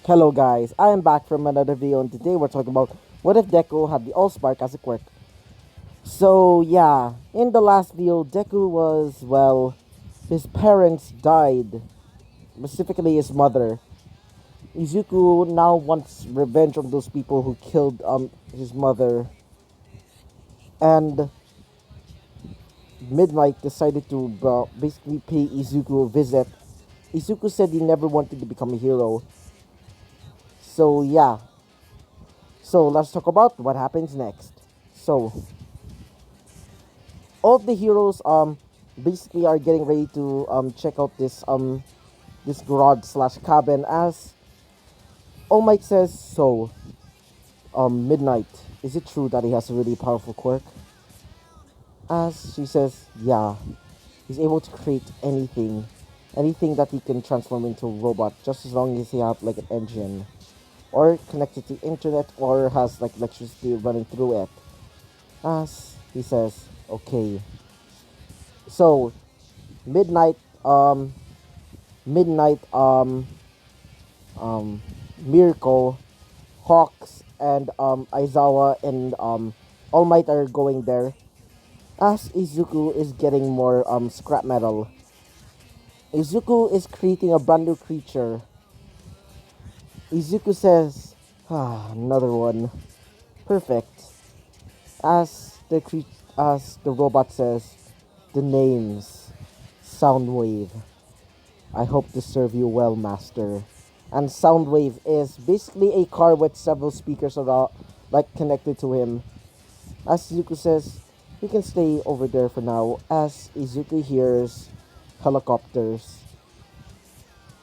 Hello guys, I am back from another video and today we're talking about what if Deku had the Allspark as a quirk. So yeah, in the last video Deku was, well, his parents died, specifically his mother. Izuku now wants revenge on those people who killed his mother, and Midnight decided to basically pay Izuku a visit. Izuku said he never wanted to become a hero. So yeah, so let's talk about what happens next. So all of the heroes basically are getting ready to check out this garage slash cabin as All Might says, so Midnight, is it true that he has a really powerful quirk? As she says, yeah, he's able to create anything that he can transform into a robot, just as long as he have like an engine or connected to internet or has like electricity running through it. As he says, okay, so midnight um midnight um Miracle, Hawks, and Aizawa and All Might are going there as Izuku is getting more scrap metal. Izuku is creating a brand new creature. Izuku says, another one. Perfect. As the robot says, the names Soundwave. I hope to serve you well, master. And Soundwave is basically a car with several speakers around, like connected to him. As Izuku says, we can stay over there for now. As Izuku hears helicopters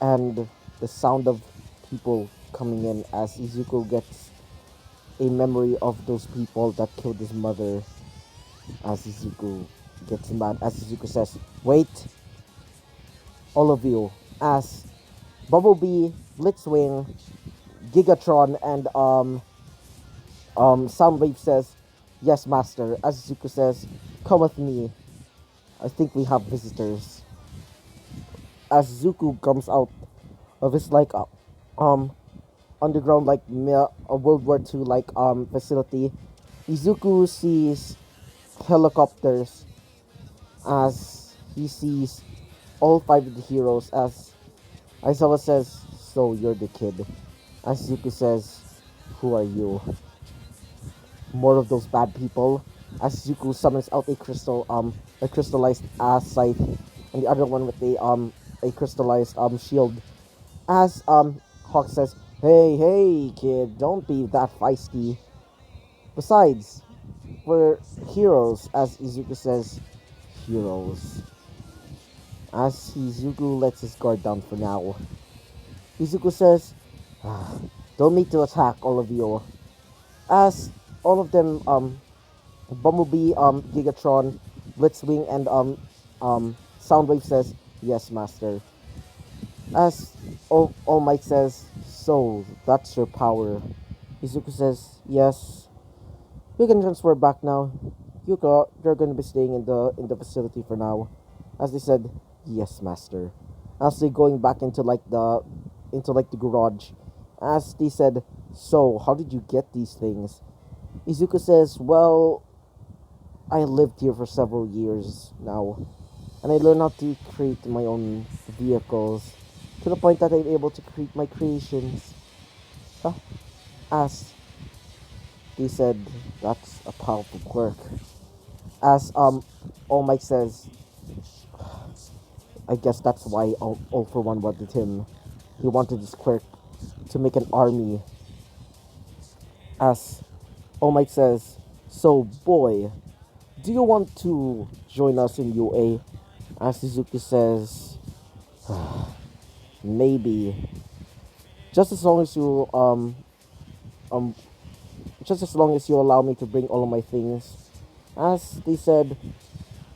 and the sound of people coming in, as Izuku gets a memory of those people that killed his mother. As Izuku gets mad, as Izuku says, wait, all of you. As Bumblebee, Blitzwing, Gigatron, and Soundwave says, yes, master. As Zuko says, come with me. I think we have visitors. As Zuko comes out of his like um underground like a World War II like facility, Izuku sees helicopters as he sees all five of the heroes. As Aizawa says, so you're the kid. As Zuko says, who are you? More of those bad people. As Zuko summons out a crystallized scythe, and the other one with a crystallized shield. As Hawk says, hey kid, don't be that feisty. Besides, we're heroes. As Izuku says, heroes. As Izuku lets his guard down for now. Izuku says, don't need to attack all of you. As all of them Bumblebee, Gigatron, Blitzwing, and Soundwave says, yes, master. As All Might says, so that's your power. Izuku says, yes. We can transfer back now. You're gonna be staying in the facility for now. As they said, yes, master. As they going back into like the garage. As they said, so how did you get these things? Izuku says, well, I lived here for several years now, and I learned how to create my own vehicles to the point that I'm able to create my creations. Huh? As they said, that's a powerful quirk. As All Might says, I guess that's why All for One wanted him. He wanted this quirk to make an army. As All Might says, so boy, do you want to join us in UA? As Suzuki says, maybe. Just as long as you um just as long as you allow me to bring all of my things. As they said,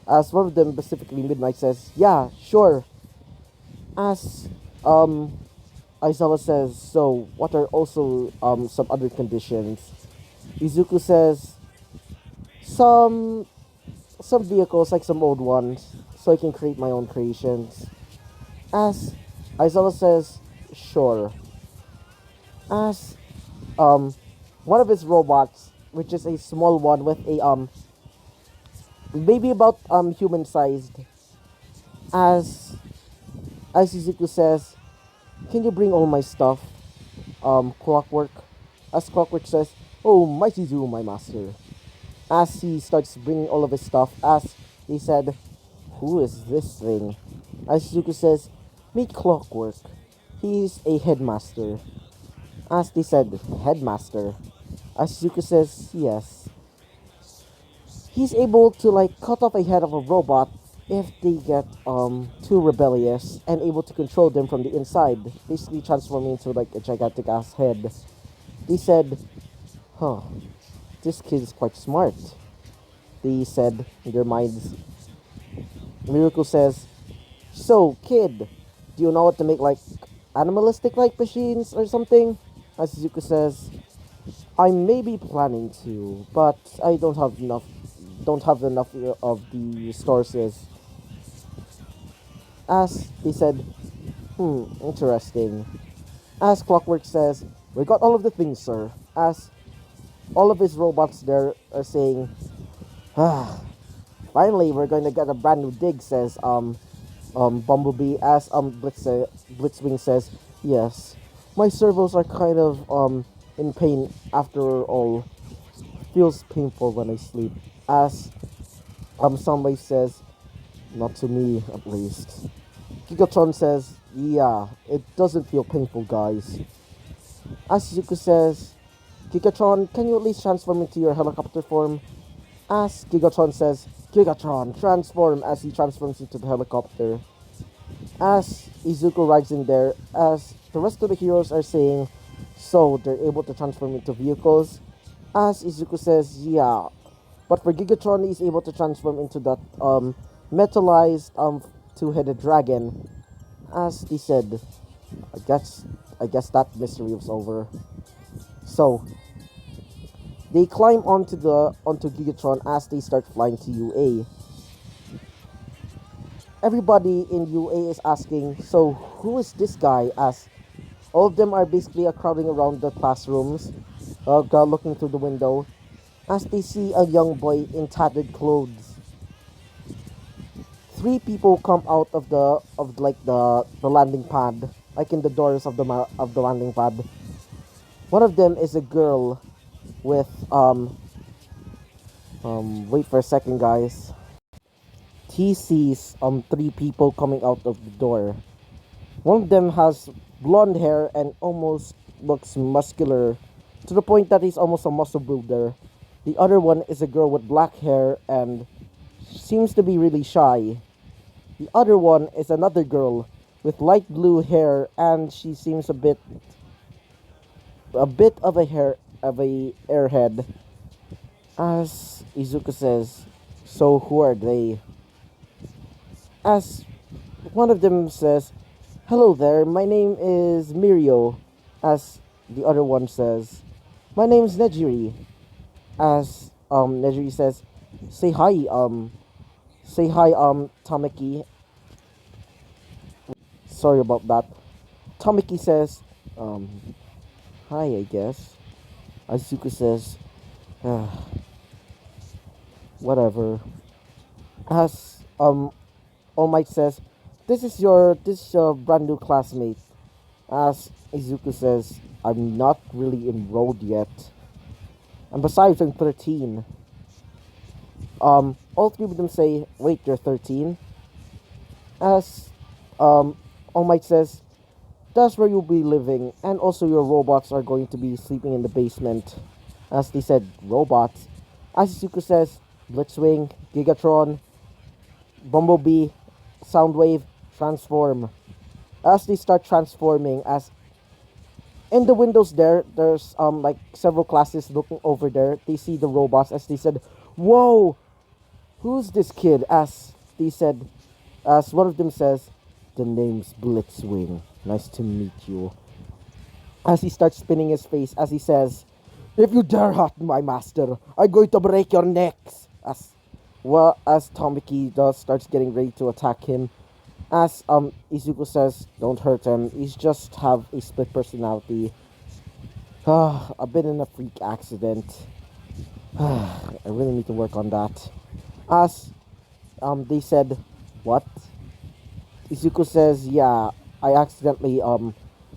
as one of them specifically Midnight says, yeah, sure. As Aizawa says, so what are also some other conditions? Izuku says some vehicles like some old ones so I can create my own creations. As Aizawa says, sure. as um one of his robots, which is a small one with a maybe about human sized, as Izuku says, "Can you bring all my stuff, Clockwork?" As Clockwork says, "Oh, mighty do, my master." As he starts bringing all of his stuff, as he said, "Who is this thing?" As Izuku says, "Meet Clockwork. He's a headmaster." As they said, "Headmaster." As Izuku says, "Yes." He's able to like cut off a head of a robot if they get too rebellious and able to control them from the inside, basically transforming into like a gigantic ass head. They said, "Huh, this kid is quite smart." They said in their minds. Miracle says, "So, kid, do you know what to make like animalistic like machines or something?" As Izuku says, "I may be planning to, but I don't have enough of the resources." As they said, interesting. As Clockwork says, "We got all of the things, sir." As all of his robots there are saying, "Ah, finally we're going to get a brand new dig," says Bumblebee. As Blitzwing says, "Yes, my servos are kind of in pain after all. Feels painful when I sleep." As somebody says, "Not to me, at least." Gigatron says, "Yeah, it doesn't feel painful, guys." As Zuko says, "Gigatron, can you at least transform into your helicopter form?" As Gigatron says, "Gigatron, transform," as he transforms into the helicopter. As Izuku rides in there, as the rest of the heroes are saying, "So they're able to transform into vehicles?" As Izuku says, "Yeah, but for Gigatron, he's able to transform into that metallized two-headed dragon." As they said, I guess I guess that mystery was over. So they climb onto Gigatron as they start flying to UA. Everybody in UA is asking, "So who is this guy?" As all of them are basically crowding around the classrooms, looking through the window, as they see a young boy in tattered clothes. Three people come out of the landing pad, like in the doors of the landing pad. One of them is a girl with wait for a second, guys. He sees three people coming out of the door. One of them has blonde hair and almost looks muscular to the point that he's almost a muscle builder. The other one is a girl with black hair and seems to be really shy. The other one is another girl with light blue hair and she seems a bit of a airhead. As Izuku says, "So who are they?" As one of them says, "Hello there, my name is Mirio." As the other one says, "My name's Nejiri." As Nejiri says, "Say hi, Tamaki." Sorry about that. Tamaki says, um, "Hi, I guess." Izuku says, "Ah, whatever." As All Might says, "This is your brand new classmate." As Izuku says, "I'm not really enrolled yet. And besides, I'm 13." All three of them say, "Wait, you're 13?" As All Might says, "That's where you'll be living, and also your robots are going to be sleeping in the basement." As they said, "Robots." As Izuku says, "Blitzwing, Gigatron, Bumblebee, Soundwave, transform." As they start transforming, as in the windows there's like several classes looking over there. They see the robots as they said, "Whoa, who's this kid?" As they said, as one of them says, "The name's Blitzwing. Nice to meet you." As he starts spinning his face, as he says, "If you dare hurt my master, I'm going to break your necks." As Tomiki does starts getting ready to attack him, as Izuku says, "Don't hurt him. He's just have a split personality." I've been in a freak accident. I really need to work on that. As they said, what? Izuku says, yeah, I accidentally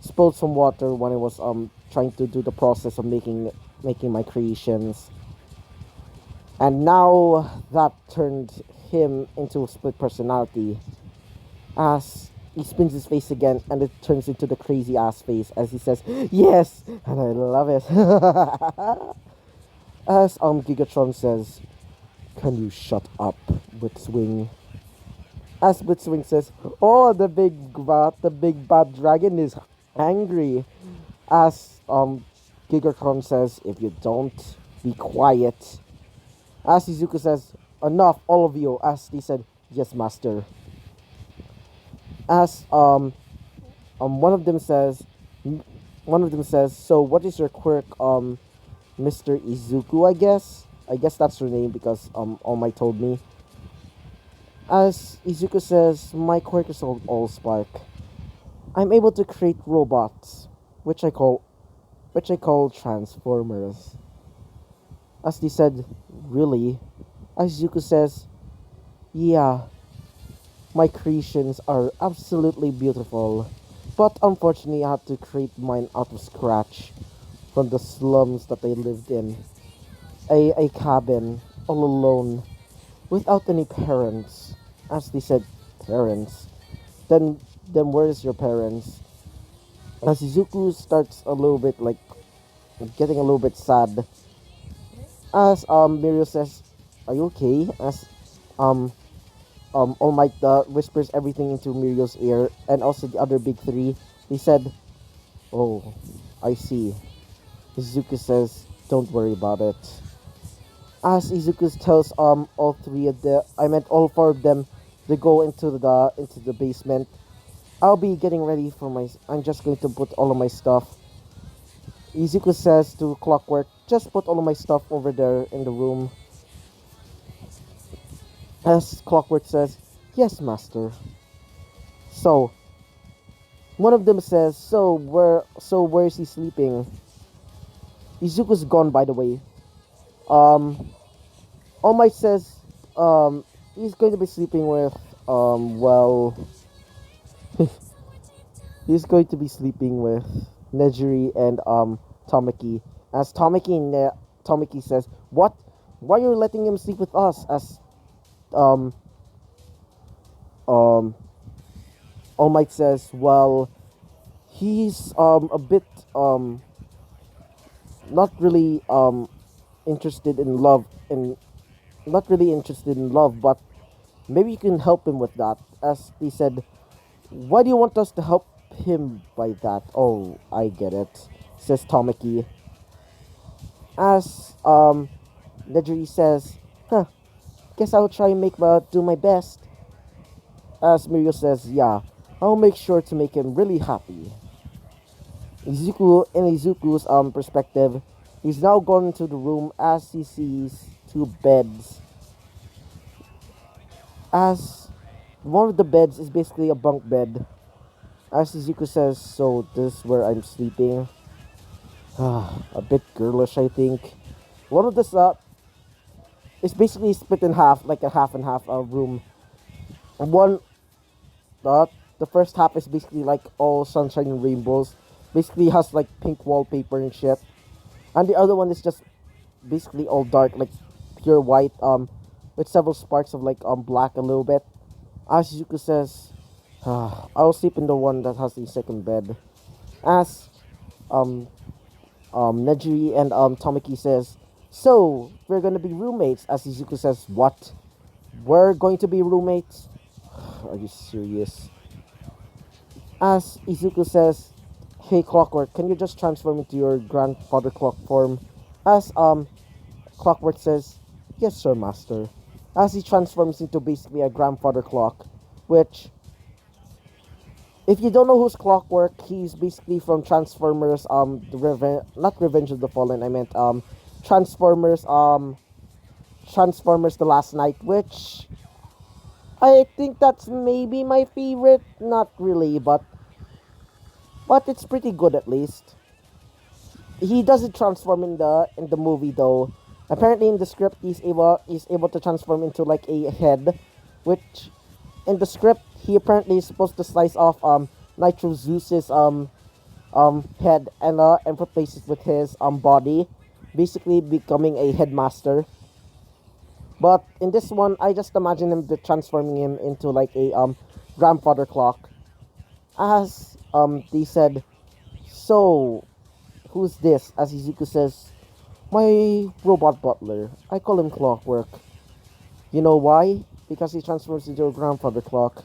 spilled some water when I was trying to do the process of making my creations, and now that turned him into a split personality. As he spins his face again, and it turns into the crazy ass face as he says, "Yes," and I love it. As Gigatron says, "Can you shut up, Blitzwing?" As Blitzwing says, "Oh, the big bad dragon is angry." As Gigatron says, "If you don't be quiet." As Izuku says, "Enough, all of you." As they said, "Yes, master." As one of them says, "So what is your quirk, Mr. Izuku?" I guess that's her name because All Might told me. As Izuku says, "My quirk is called Allspark. I'm able to create robots, which I call transformers." As they said, "Really?" As Izuku says, "Yeah, my creations are absolutely beautiful, but unfortunately I had to create mine out of scratch from the slums that I lived in. A cabin, all alone, without any parents." As they said, "Parents? Then where's your parents?" As Izuku starts a little bit like getting a little bit sad. As Mirio says, "Are you okay?" As um All Might whispers everything into Mirio's ear, and also the other big three. They said, "Oh, I see." Izuku says, "Don't worry about it." As Izuku tells all three of the I meant all four of them to go into the basement. I'll be getting ready for my I'm just going to put all of my stuff. Izuku says to Clockwork, "Just put all of my stuff over there in the room." As Clockwork says, "Yes, master." So one of them says, "So where is he sleeping?" Izuku's gone, by the way. Um All Might says he's going to be sleeping with well he's going to be sleeping with Nejiri and Tamaki. As Tamaki says, "What? Why are you letting him sleep with us?" As um um All Might says, "Well, he's a bit um not really interested in love and not really interested in love, but maybe you can help him with that." As they said, "Why do you want us to help him by that?" "Oh, I get it," says Tamaki. As Nedry says, "Huh, guess I'll try and do my best." As Mirio says, "Yeah, I'll make sure to make him really happy." In Izuku's perspective, he's now gone into the room as he sees two beds. As one of the beds is basically a bunk bed. As Izuku says, "So this is where I'm sleeping." A bit girlish, I think. One of this is basically split in half, like a half and half room. One uh, the first half is basically like all sunshine and rainbows. Basically has like pink wallpaper and shit. And the other one is just basically all dark, like pure white, with several sparks of like black a little bit. As Izuku says, I'll sleep in the one that has the second bed. As um Nejiri and Tamaki says, "So we're gonna be roommates." As Izuku says, "What? We're going to be roommates? Are you serious?" As Izuku says, "Hey Clockwork, can you just transform into your grandfather clock form?" As Clockwork says, "Yes, sir, master." As he transforms into basically a grandfather clock, which, if you don't know who's Clockwork, he's basically from Transformers. Not Revenge of the Fallen. I meant Transformers. Transformers: The Last Night, which I think that's maybe my favorite. Not really, but it's pretty good at least. he doesn't transform in the movie though. Apparently in the script he's able to transform into like a head, which in the script he apparently is supposed to slice off Nitro Zeus's head and replace it with his body, basically becoming a headmaster. But in this one, I just imagine him transforming him into like a grandfather clock. As they said, so who's this? As Izuku says, my robot butler. I call him Clockwork. You know why? Because he transforms into a grandfather clock.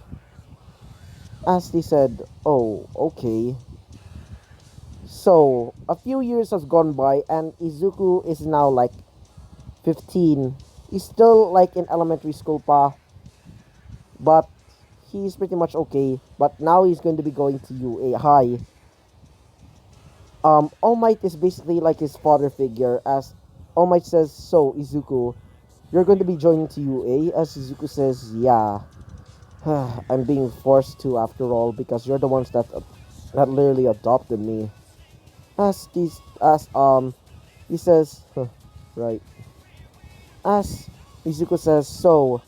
As they said, oh, okay. So, a few years has gone by and Izuku is now like 15. He's still like in elementary school pa, but he's pretty much okay. But now he's going to be going to UA High. All Might is basically like his father figure as All Might says, so Izuku, you're going to be joining to UA? As Izuku says, yeah. I'm being forced to after all because you're the ones that literally adopted me. As he says, right. As Izuku says, so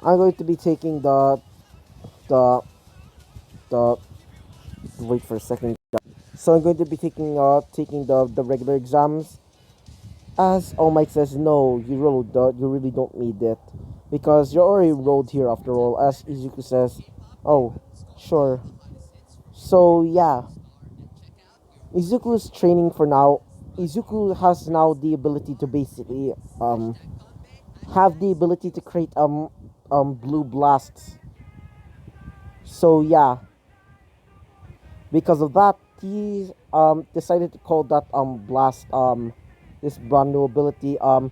I'm going to be taking the the wait for a second. So I'm going to be taking the regular exams. As All Might says, no, you really don't need it because you're already enrolled here after all. As Izuku says, oh, sure. So yeah, Izuku's training for now. Izuku has now the ability to basically have the ability to create blue blasts. So yeah, because of that, he decided to call that blast this brand new ability um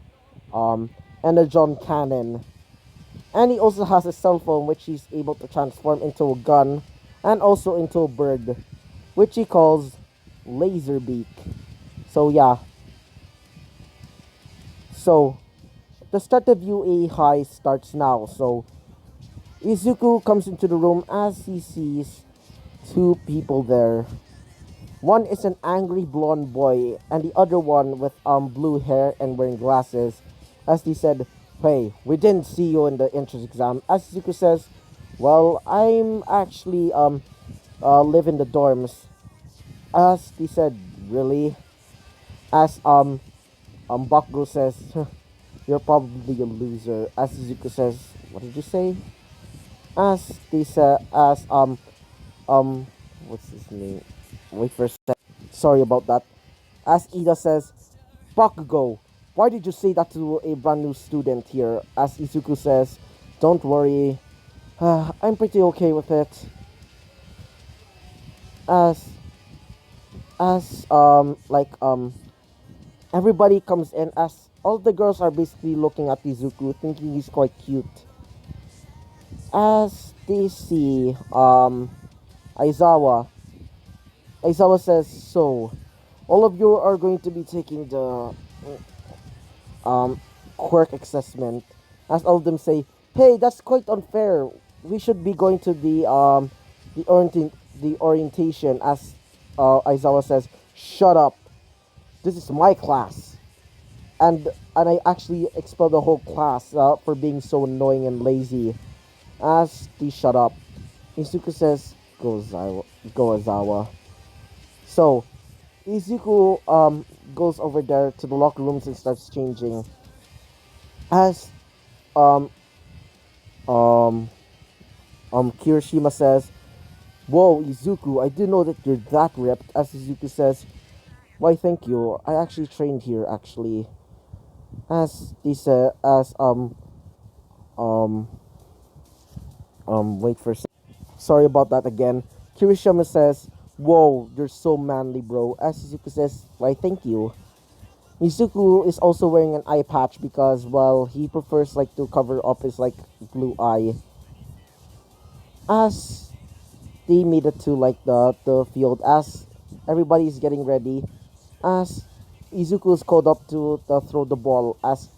Energon Cannon. And he also has a cell phone which he's able to transform into a gun and also into a bird, which he calls Laserbeak. So yeah. So the start of UA High starts now. So Izuku comes into the room as he sees two people there. One is an angry blonde boy, and the other one with blue hair and wearing glasses. As he said, "Hey, we didn't see you in the entrance exam." As Zuko says, "Well, I'm actually live in the dorms." As he said, "Really?" As Bakugo says, "You're probably a loser." As Zuko says, "What did you say?" As they said, as um, what's his name? Wait for a sec. Sorry about that. As Ida says, Bakugo, why did you say that to a brand new student here? As Izuku says, don't worry, I'm pretty okay with it. As everybody comes in, as all the girls are basically looking at Izuku, thinking he's quite cute. As they see Aizawa, Aizawa says, so all of you are going to be taking the um, quirk assessment. As all of them say, "Hey, that's quite unfair. We should be going to the orientation." As Aizawa says, "Shut up. This is my class." And I actually expelled the whole class for being so annoying and lazy. As they shut up, Izuku says, Go Aizawa." So Izuku goes over there to the locker rooms and starts changing. As um um Kirishima says, "Whoa, Izuku, I didn't know that you're that ripped." As Izuku says, "Why, thank you. I actually trained here, actually." As they say, as um wait for a sec. Sorry about that again. Kirishima says, "Whoa, you're so manly, bro." As Izuku says, "Why, thank you." Izuku is also wearing an eye patch because, well, he prefers like to cover up his like blue eye. As they made it to like the field, as everybody's getting ready, as Izuku is called up to throw the ball, as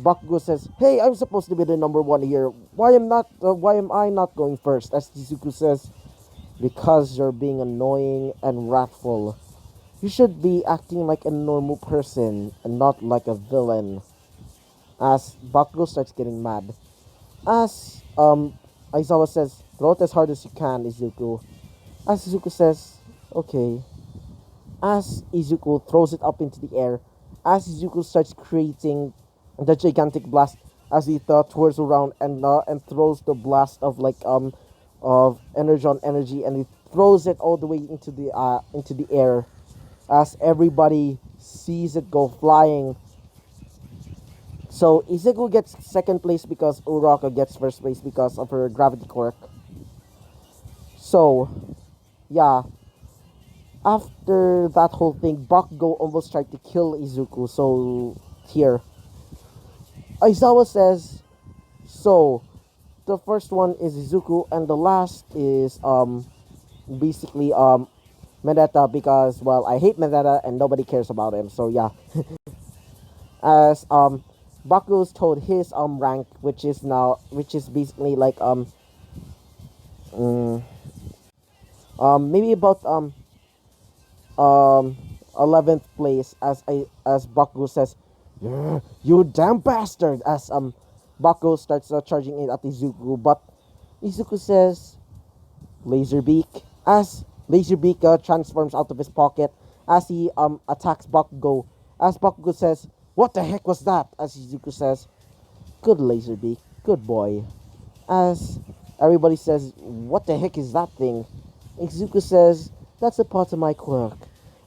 Bakugo says, "Hey, I'm supposed to be the number one here. Why am I not going first?" As Izuku says, "Because you're being annoying and wrathful." You should be acting like a normal person and not like a villain. As Bakugo starts getting mad. As Aizawa says, throw it as hard as you can, Izuku. As Izuku says, okay. As Izuku throws it up into the air, as Izuku starts creating the gigantic blast, as he twirls around and throws the blast of energon energy, and he throws it all the way into the air, as everybody sees it go flying. So Izuku gets second place because Uraka gets first place because of her gravity quirk. So yeah, after that whole thing, Bakugo almost tried to kill Izuku. So here, Aizawa says, so the first one is Izuku, and the last is basically Medeta, because well, I hate Medeta and nobody cares about him. So yeah, as Bakugo's told his rank, which is basically like mm, maybe about 11th place, as Bakugo says, "Yeah, you damn bastard," as Bakugo starts charging it at Izuku, but Izuku says, Laserbeak, as Laserbeak transforms out of his pocket as he attacks Bakugo, as Bakugo says, "What the heck was that?" As Izuku says, "Good Laserbeak, good boy." As everybody says, "What the heck is that thing?" Izuku says, "That's a part of my quirk.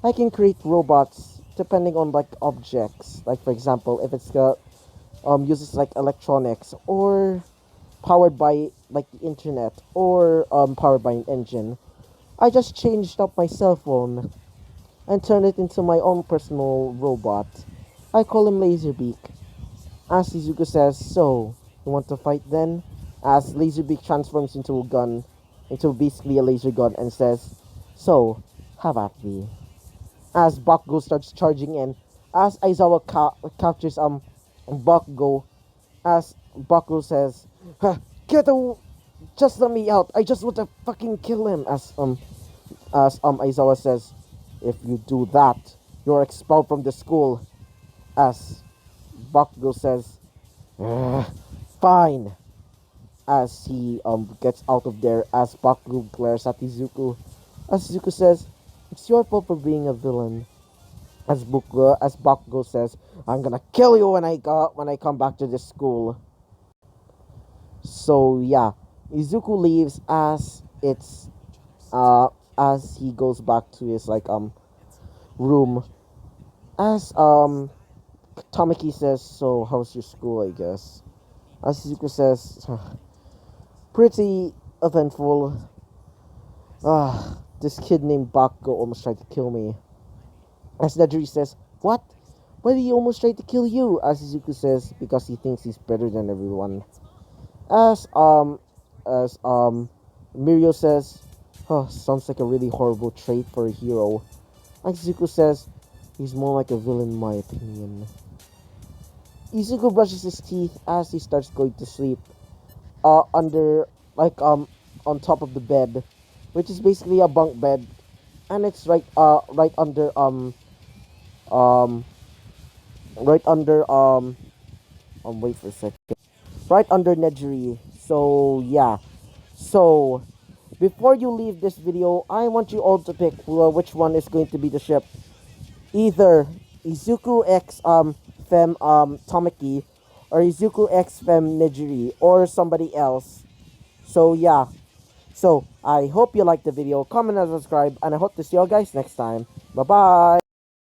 I can create robots depending on like objects. Like for example, if it's uses like electronics or powered by like the internet or powered by an engine. I just changed up my cell phone and turned it into my own personal robot. I call him Laserbeak." As Izuku says, "So, you want to fight then?" As Laserbeak transforms into a gun, into basically a laser gun, and says, "So, have at me." As Bakugo starts charging in, as Aizawa captures Bakugo, as Bakugo says, "Huh, get away, just let me out. I just want to fucking kill him." As Aizawa says, "If you do that, you're expelled from the school." As Bakugo says, "Ugh, fine." As he gets out of there, as Bakugo glares at Izuku, as Izuku says, "It's your fault for being a villain." As Bakugo says, "I'm gonna kill you when I come back to this school." So yeah, Izuku leaves as he goes back to his room. As Tamaki says, "So how's your school, I guess?" As Izuku says, "Pretty eventful. This kid named Bakugo almost tried to kill me." As Nedry says, "What? Why did he almost try to kill you?" As Izuku says, "Because he thinks he's better than everyone." As Mirio says, "Oh, sounds like a really horrible trait for a hero." Izuku says, "He's more like a villain in my opinion." Izuku brushes his teeth as he starts going to sleep. Under on top of the bed, which is basically a bunk bed, and it's right under um right under wait for a second, right under Nejiri. So yeah, so before you leave this video, I want you all to pick which one is going to be the ship. Either Izuku X Fem Tamaki, or Izuku X Fem Nejiri, or somebody else. So yeah. So I hope you liked the video, comment and subscribe, and I hope to see you guys next time. Bye bye.